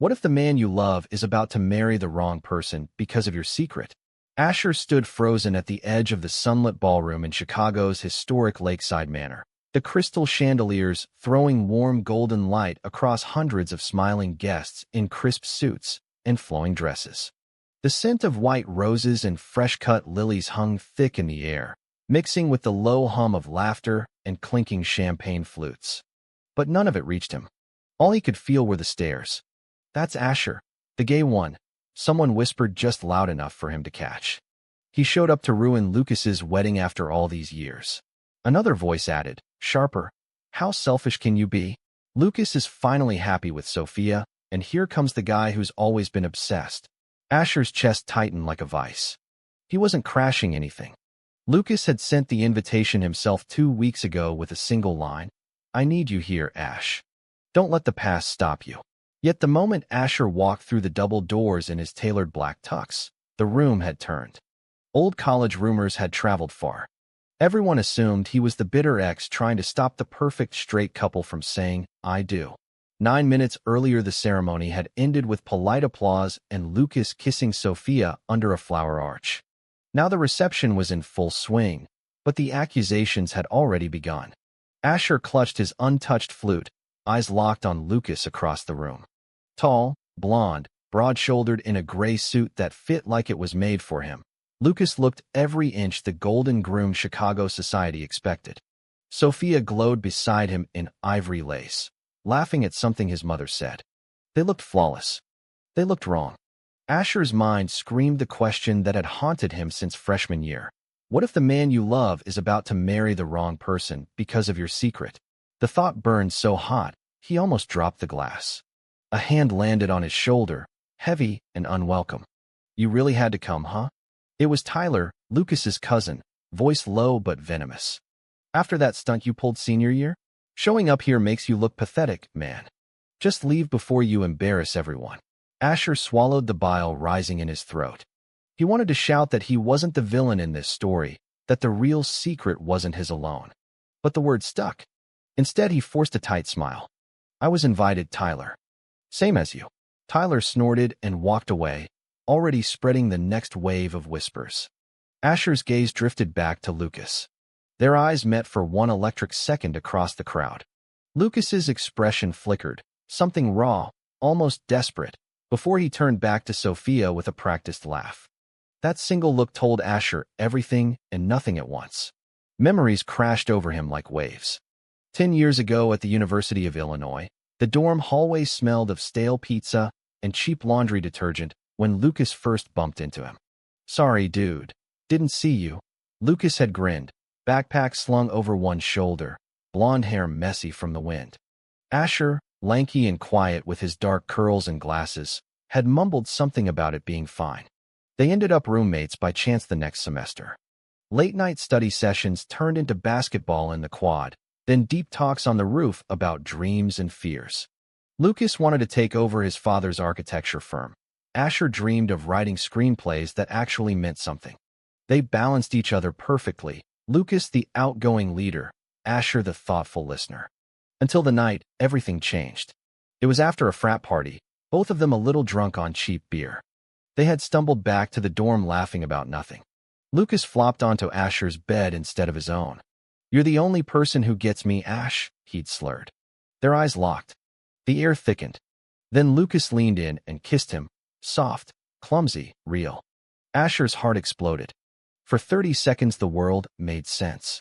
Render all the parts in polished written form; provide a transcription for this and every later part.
What if the man you love is about to marry the wrong person because of your secret? Asher stood frozen at the edge of the sunlit ballroom in Chicago's historic Lakeside Manor, the crystal chandeliers throwing warm golden light across hundreds of smiling guests in crisp suits and flowing dresses. The scent of white roses and fresh-cut lilies hung thick in the air, mixing with the low hum of laughter and clinking champagne flutes. But none of it reached him. All he could feel were the stares. "That's Asher, the gay one," someone whispered just loud enough for him to catch. "He showed up to ruin Lucas's wedding after all these years." Another voice added, sharper, "How selfish can you be? Lucas is finally happy with Sophia, and here comes the guy who's always been obsessed." Asher's chest tightened like a vice. He wasn't crashing anything. Lucas had sent the invitation himself 2 weeks ago with a single line, "I need you here, Ash. Don't let the past stop you." Yet the moment Asher walked through the double doors in his tailored black tux, the room had turned. Old college rumors had traveled far. Everyone assumed he was the bitter ex trying to stop the perfect straight couple from saying, "I do." 9 minutes earlier, the ceremony had ended with polite applause and Lucas kissing Sophia under a flower arch. Now the reception was in full swing, but the accusations had already begun. Asher clutched his untouched flute, eyes locked on Lucas across the room. Tall, blonde, broad-shouldered in a gray suit that fit like it was made for him, Lucas looked every inch the golden groomed Chicago society expected. Sophia glowed beside him in ivory lace, laughing at something his mother said. They looked flawless. They looked wrong. Asher's mind screamed the question that had haunted him since freshman year. What if the man you love is about to marry the wrong person because of your secret? The thought burned so hot, he almost dropped the glass. A hand landed on his shoulder, heavy and unwelcome. "You really had to come, huh?" It was Tyler, Lucas's cousin, voice low but venomous. "After that stunt you pulled senior year? Showing up here makes you look pathetic, man. Just leave before you embarrass everyone." Asher swallowed the bile rising in his throat. He wanted to shout that he wasn't the villain in this story, that the real secret wasn't his alone. But the word stuck. Instead, he forced a tight smile. "I was invited, Tyler." "Same as you." Tyler snorted and walked away, already spreading the next wave of whispers. Asher's gaze drifted back to Lucas. Their eyes met for one electric second across the crowd. Lucas's expression flickered, something raw, almost desperate, before he turned back to Sophia with a practiced laugh. That single look told Asher everything and nothing at once. Memories crashed over him like waves. 10 years ago at the University of Illinois, the dorm hallway smelled of stale pizza and cheap laundry detergent when Lucas first bumped into him. "Sorry, dude. Didn't see you." Lucas had grinned, backpack slung over one shoulder, blonde hair messy from the wind. Asher, lanky and quiet with his dark curls and glasses, had mumbled something about it being fine. They ended up roommates by chance the next semester. Late-night study sessions turned into basketball in the quad, then deep talks on the roof about dreams and fears. Lucas wanted to take over his father's architecture firm. Asher dreamed of writing screenplays that actually meant something. They balanced each other perfectly, Lucas the outgoing leader, Asher the thoughtful listener. Until the night, everything changed. It was after a frat party, both of them a little drunk on cheap beer. They had stumbled back to the dorm laughing about nothing. Lucas flopped onto Asher's bed instead of his own. "You're the only person who gets me, Ash," he'd slurred. Their eyes locked. The air thickened. Then Lucas leaned in and kissed him, soft, clumsy, real. Asher's heart exploded. For 30 seconds the world made sense.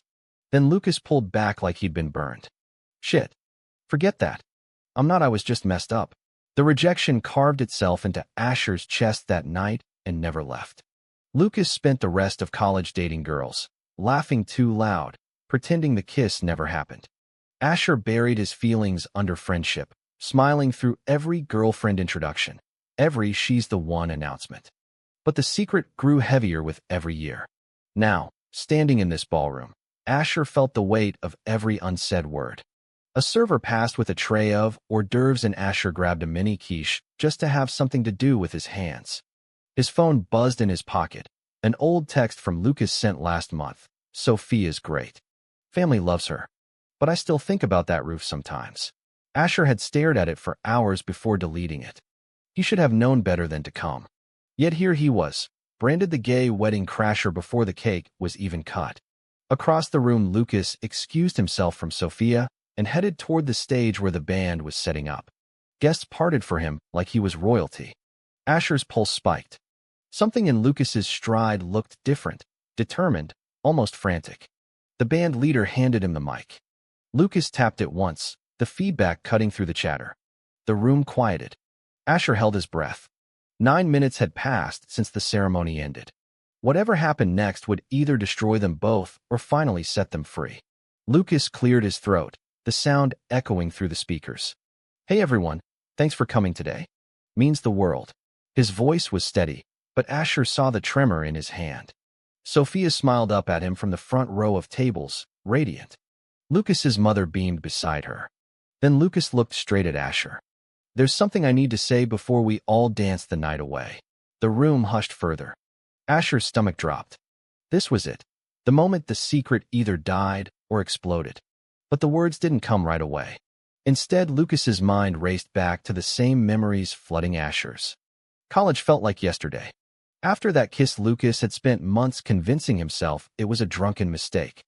Then Lucas pulled back like he'd been burned. "Shit. Forget that. I was just messed up." The rejection carved itself into Asher's chest that night and never left. Lucas spent the rest of college dating girls, laughing too loud, pretending the kiss never happened. Asher buried his feelings under friendship, smiling through every girlfriend introduction, every "she's the one" announcement. But the secret grew heavier with every year. Now, standing in this ballroom, Asher felt the weight of every unsaid word. A server passed with a tray of hors d'oeuvres and Asher grabbed a mini quiche just to have something to do with his hands. His phone buzzed in his pocket. An old text from Lucas sent last month. "Sophia's great. Family loves her. But I still think about that roof sometimes." Asher had stared at it for hours before deleting it. He should have known better than to come. Yet here he was, branded the gay wedding crasher before the cake was even cut. Across the room, Lucas excused himself from Sophia and headed toward the stage where the band was setting up. Guests parted for him like he was royalty. Asher's pulse spiked. Something in Lucas's stride looked different, determined, almost frantic. The band leader handed him the mic. Lucas tapped it once, the feedback cutting through the chatter. The room quieted. Asher held his breath. 9 minutes had passed since the ceremony ended. Whatever happened next would either destroy them both or finally set them free. Lucas cleared his throat, the sound echoing through the speakers. "Hey everyone, thanks for coming today. Means the world." His voice was steady, but Asher saw the tremor in his hand. Sophia smiled up at him from the front row of tables, radiant. Lucas's mother beamed beside her. Then Lucas looked straight at Asher. "There's something I need to say before we all dance the night away." The room hushed further. Asher's stomach dropped. This was it. The moment the secret either died or exploded. But the words didn't come right away. Instead, Lucas's mind raced back to the same memories flooding Asher's. College felt like yesterday. After that kiss, Lucas had spent months convincing himself it was a drunken mistake.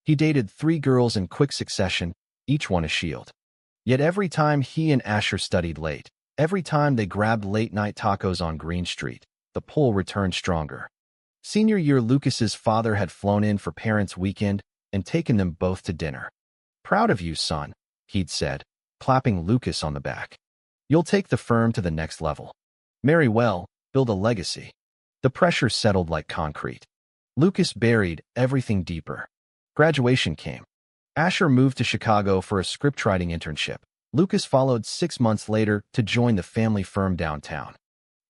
He dated 3 girls in quick succession, each one a shield. Yet every time he and Asher studied late, every time they grabbed late-night tacos on Green Street, the pull returned stronger. Senior year, Lucas's father had flown in for Parents' Weekend and taken them both to dinner. "Proud of you, son," he'd said, clapping Lucas on the back. "You'll take the firm to the next level. Marry well, build a legacy." The pressure settled like concrete. Lucas buried everything deeper. Graduation came. Asher moved to Chicago for a scriptwriting internship. Lucas followed 6 months later to join the family firm downtown.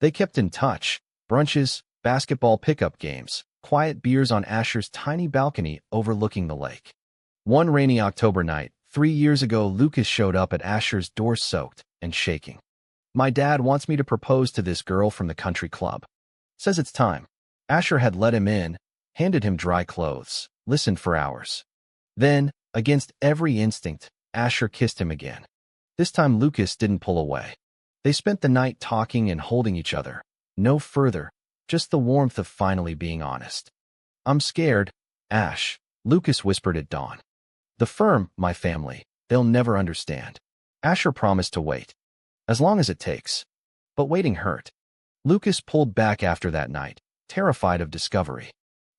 They kept in touch. Brunches, basketball pickup games, quiet beers on Asher's tiny balcony overlooking the lake. One rainy October night, 3 years ago, Lucas showed up at Asher's door soaked and shaking. "My dad wants me to propose to this girl from the country club. Says it's time." Asher had let him in, handed him dry clothes, listened for hours. Then, against every instinct, Asher kissed him again. This time Lucas didn't pull away. They spent the night talking and holding each other. No further, just the warmth of finally being honest. "I'm scared, Ash," Lucas whispered at dawn. "The firm, my family, they'll never understand." Asher promised to wait. "As long as it takes." But waiting hurt. Lucas pulled back after that night, terrified of discovery.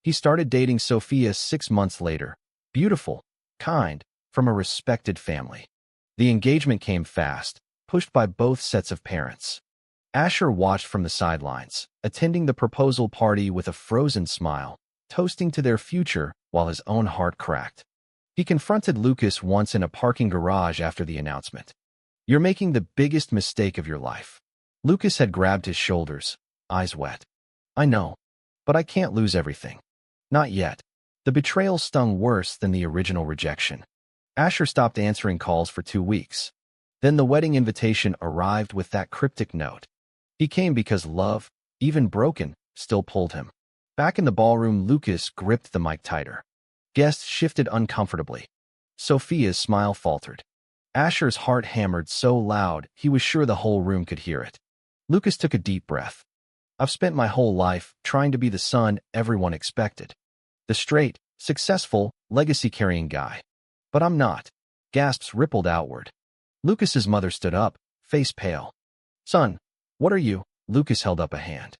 He started dating Sophia 6 months later. Beautiful, kind, from a respected family. The engagement came fast, pushed by both sets of parents. Asher watched from the sidelines, attending the proposal party with a frozen smile, toasting to their future while his own heart cracked. He confronted Lucas once in a parking garage after the announcement. "You're making the biggest mistake of your life." Lucas had grabbed his shoulders, eyes wet. "I know, but I can't lose everything. Not yet." The betrayal stung worse than the original rejection. Asher stopped answering calls for 2 weeks. Then the wedding invitation arrived with that cryptic note. He came because love, even broken, still pulled him. Back in the ballroom, Lucas gripped the mic tighter. Guests shifted uncomfortably. Sophia's smile faltered. Asher's heart hammered so loud he was sure the whole room could hear it. Lucas took a deep breath. "I've spent my whole life trying to be the son everyone expected. The straight, successful, legacy-carrying guy. But I'm not." Gasps rippled outward. Lucas's mother stood up, face pale. "Son, what are you?" Lucas held up a hand.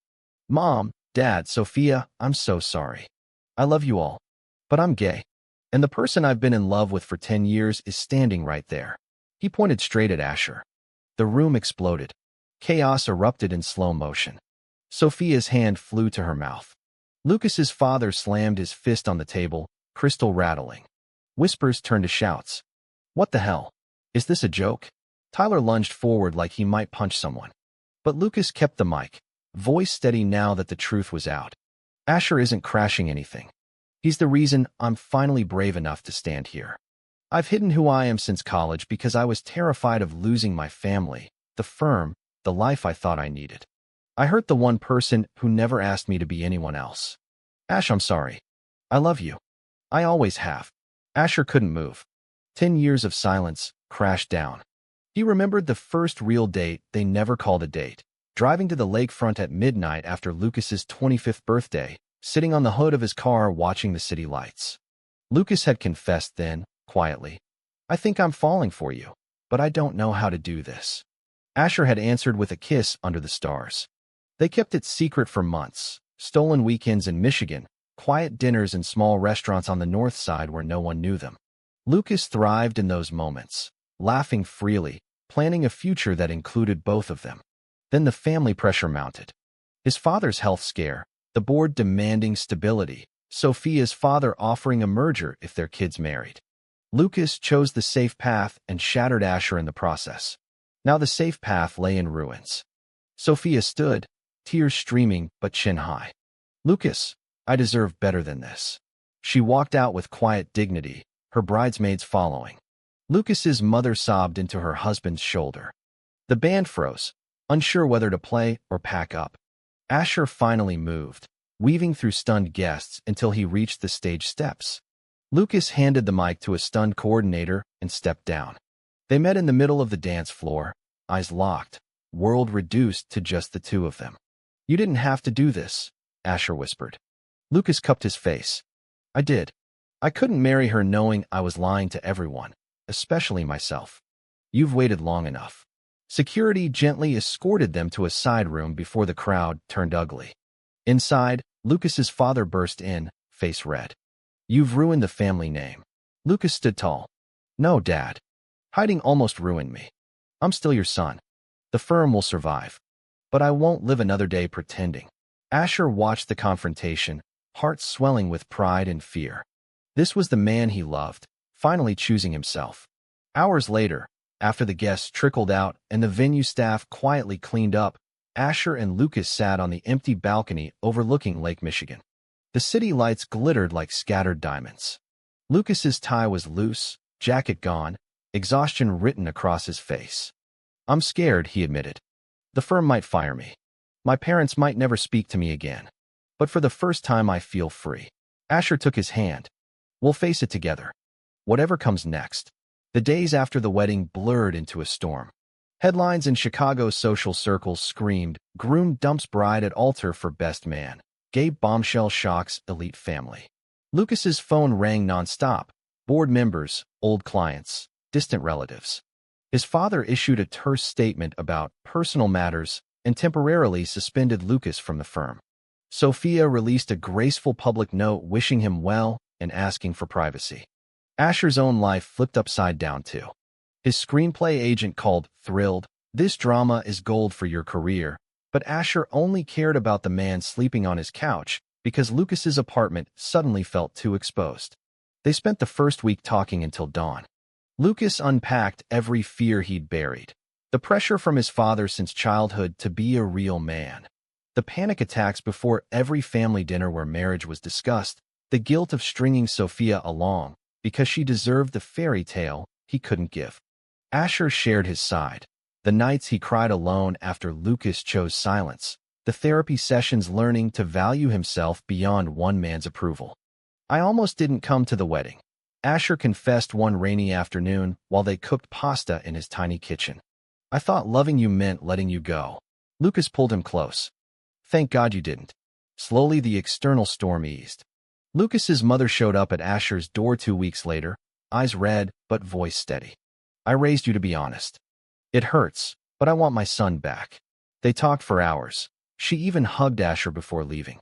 "Mom, Dad, Sophia, I'm so sorry. I love you all. But I'm gay. And the person I've been in love with for 10 years is standing right there." He pointed straight at Asher. The room exploded. Chaos erupted in slow motion. Sophia's hand flew to her mouth. Lucas's father slammed his fist on the table, crystal rattling. Whispers turned to shouts. "What the hell? Is this a joke?" Tyler lunged forward like he might punch someone. But Lucas kept the mic, voice steady now that the truth was out. "Asher isn't crashing anything. He's the reason I'm finally brave enough to stand here. I've hidden who I am since college because I was terrified of losing my family, the firm, the life I thought I needed. I hurt the one person who never asked me to be anyone else. Ash, I'm sorry. I love you. I always have." Asher couldn't move. 10 years of silence crashed down. He remembered the first real date they never called a date. driving to the lakefront at midnight after Lucas's 25th birthday, sitting on the hood of his car watching the city lights. Lucas had confessed then, quietly, "I think I'm falling for you, but I don't know how to do this." Asher had answered with a kiss under the stars. They kept it secret for months, stolen weekends in Michigan, quiet dinners in small restaurants on the north side where no one knew them. Lucas thrived in those moments, laughing freely, planning a future that included both of them. Then the family pressure mounted. His father's health scare, the board demanding stability, Sophia's father offering a merger if their kids married. Lucas chose the safe path and shattered Asher in the process. Now the safe path lay in ruins. Sophia stood, tears streaming but chin high. "Lucas, I deserve better than this." She walked out with quiet dignity, her bridesmaids following. Lucas's mother sobbed into her husband's shoulder. The band froze, unsure whether to play or pack up. Asher finally moved, weaving through stunned guests until he reached the stage steps. Lucas handed the mic to a stunned coordinator and stepped down. They met in the middle of the dance floor, eyes locked, world reduced to just the two of them. "You didn't have to do this," Asher whispered. Lucas cupped his face. "I did. I couldn't marry her knowing I was lying to everyone, especially myself. You've waited long enough." Security gently escorted them to a side room before the crowd turned ugly. Inside, Lucas's father burst in, face red. "You've ruined the family name." Lucas stood tall. "No, Dad. Hiding almost ruined me. I'm still your son. The firm will survive. But I won't live another day pretending." Asher watched the confrontation, heart swelling with pride and fear. This was the man he loved, finally choosing himself. Hours later, after the guests trickled out and the venue staff quietly cleaned up, Asher and Lucas sat on the empty balcony overlooking Lake Michigan. The city lights glittered like scattered diamonds. Lucas's tie was loose, jacket gone, exhaustion written across his face. "I'm scared," he admitted. "The firm might fire me. My parents might never speak to me again. But for the first time I feel free." Asher took his hand. "We'll face it together. Whatever comes next." The days after the wedding blurred into a storm. Headlines in Chicago's social circles screamed, "Groom dumps bride at altar for best man. Gay bombshell shocks elite family." Lucas's phone rang nonstop. Board members, old clients, distant relatives. His father issued a terse statement about personal matters and temporarily suspended Lucas from the firm. Sophia released a graceful public note wishing him well and asking for privacy. Asher's own life flipped upside down too. His screenplay agent called, thrilled, "This drama is gold for your career," but Asher only cared about the man sleeping on his couch because Lucas's apartment suddenly felt too exposed. They spent the first week talking until dawn. Lucas unpacked every fear he'd buried. The pressure from his father since childhood to be a real man. The panic attacks before every family dinner where marriage was discussed. The guilt of stringing Sophia along because she deserved the fairy tale he couldn't give. Asher shared his side. The nights he cried alone after Lucas chose silence. The therapy sessions learning to value himself beyond one man's approval. "I almost didn't come to the wedding," Asher confessed one rainy afternoon while they cooked pasta in his tiny kitchen. "I thought loving you meant letting you go." Lucas pulled him close. "Thank God you didn't." Slowly the external storm eased. Lucas's mother showed up at Asher's door 2 weeks later, eyes red but voice steady. "I raised you to be honest. It hurts, but I want my son back." They talked for hours. She even hugged Asher before leaving.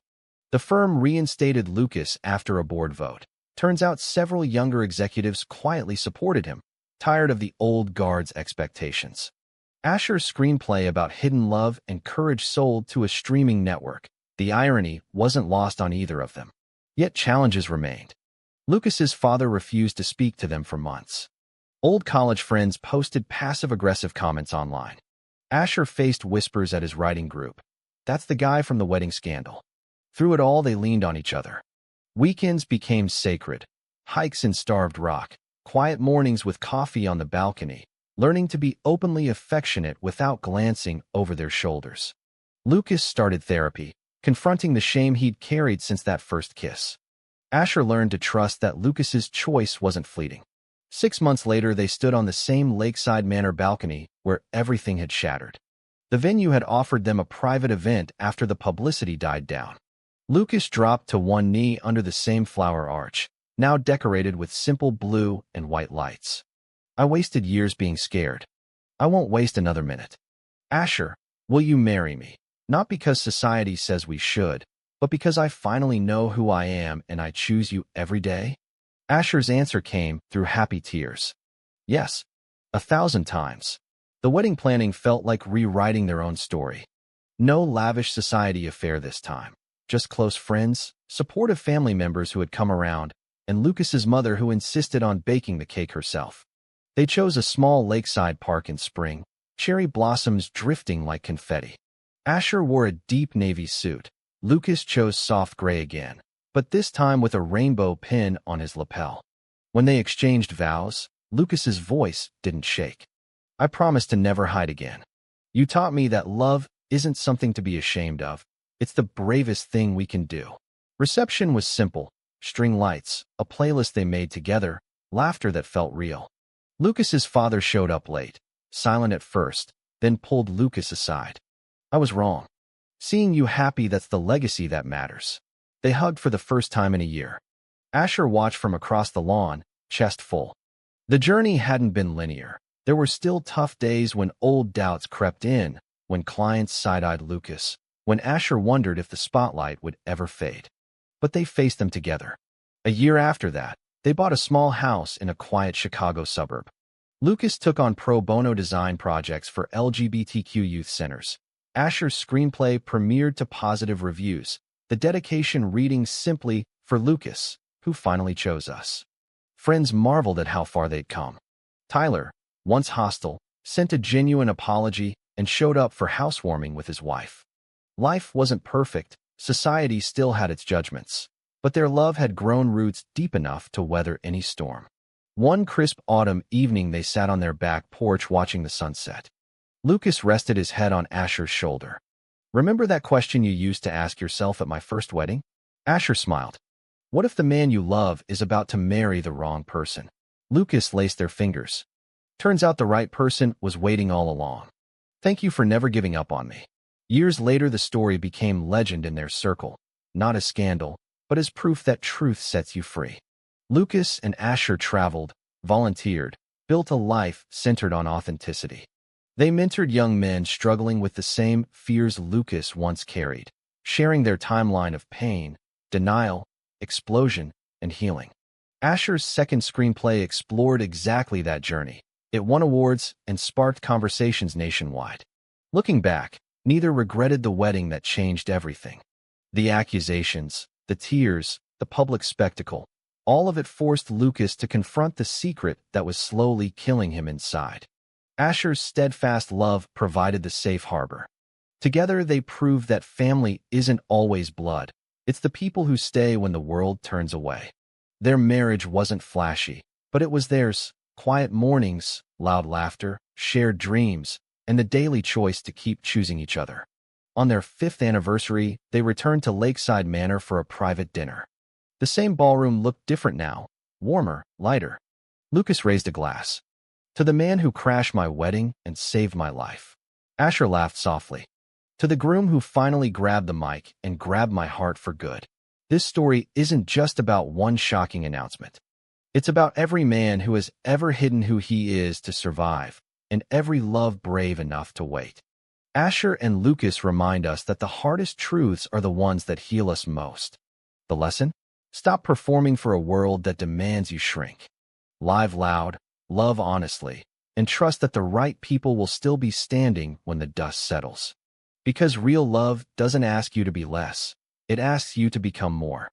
The firm reinstated Lucas after a board vote. Turns out several younger executives quietly supported him, tired of the old guard's expectations. Asher's screenplay about hidden love and courage sold to a streaming network. The irony wasn't lost on either of them. Yet challenges remained. Lucas's father refused to speak to them for months. Old college friends posted passive-aggressive comments online. Asher faced whispers at his writing group. "That's the guy from the wedding scandal." Through it all, they leaned on each other. Weekends became sacred. Hikes in Starved Rock, quiet mornings with coffee on the balcony, learning to be openly affectionate without glancing over their shoulders. Lucas started therapy, confronting the shame he'd carried since that first kiss. Asher learned to trust that Lucas's choice wasn't fleeting. 6 months later, they stood on the same lakeside manor balcony where everything had shattered. The venue had offered them a private event after the publicity died down. Lucas dropped to one knee under the same flower arch, now decorated with simple blue and white lights. I wasted years being scared. I won't waste another minute. Asher, will you marry me? Not because society says we should, but because I finally know who I am and I choose you every day? Asher's answer came through happy tears. Yes, 1,000 times. The wedding planning felt like rewriting their own story. No lavish society affair this time. Just close friends, supportive family members who had come around, and Lucas's mother who insisted on baking the cake herself. They chose a small lakeside park in spring, cherry blossoms drifting like confetti. Asher wore a deep navy suit. Lucas chose soft gray again, but this time with a rainbow pin on his lapel. When they exchanged vows, Lucas's voice didn't shake. I promised to never hide again. You taught me that love isn't something to be ashamed of. It's the bravest thing we can do. Reception was simple. String lights, a playlist they made together, laughter that felt real. Lucas's father showed up late, silent at first, then pulled Lucas aside. I was wrong. Seeing you happy, that's the legacy that matters. They hugged for the first time in a year. Asher watched from across the lawn, chest full. The journey hadn't been linear. There were still tough days when old doubts crept in, when clients side-eyed Lucas, when Asher wondered if the spotlight would ever fade. But they faced them together. A year after that, they bought a small house in a quiet Chicago suburb. Lucas took on pro bono design projects for LGBTQ youth centers. Asher's screenplay premiered to positive reviews, the dedication reading simply, "For Lucas, who finally chose us." Friends marveled at how far they'd come. Tyler, once hostile, sent a genuine apology and showed up for housewarming with his wife. Life wasn't perfect, society still had its judgments, but their love had grown roots deep enough to weather any storm. One crisp autumn evening they sat on their back porch watching the sunset. Lucas rested his head on Asher's shoulder. "Remember that question you used to ask yourself at my first wedding?" Asher smiled. "What if the man you love is about to marry the wrong person?" Lucas laced their fingers. "Turns out the right person was waiting all along. Thank you for never giving up on me." Years later, the story became legend in their circle, not as scandal, but as proof that truth sets you free. Lucas and Asher traveled, volunteered, built a life centered on authenticity. They mentored young men struggling with the same fears Lucas once carried, sharing their timeline of pain, denial, explosion, and healing. Asher's second screenplay explored exactly that journey. It won awards and sparked conversations nationwide. Looking back, neither regretted the wedding that changed everything. The accusations, the tears, the public spectacle, all of it forced Lucas to confront the secret that was slowly killing him inside. Asher's steadfast love provided the safe harbor. Together, they proved that family isn't always blood. It's the people who stay when the world turns away. Their marriage wasn't flashy, but it was theirs. Quiet mornings, loud laughter, shared dreams, and the daily choice to keep choosing each other. On their 5th anniversary, they returned to Lakeside Manor for a private dinner. The same ballroom looked different now, warmer, lighter. Lucas raised a glass. "To the man who crashed my wedding and saved my life." Asher laughed softly. "To the groom who finally grabbed the mic and grabbed my heart for good." This story isn't just about one shocking announcement. It's about every man who has ever hidden who he is to survive, and every love brave enough to wait. Asher and Lucas remind us that the hardest truths are the ones that heal us most. The lesson? Stop performing for a world that demands you shrink. Live loud, love honestly, and trust that the right people will still be standing when the dust settles. Because real love doesn't ask you to be less. It asks you to become more.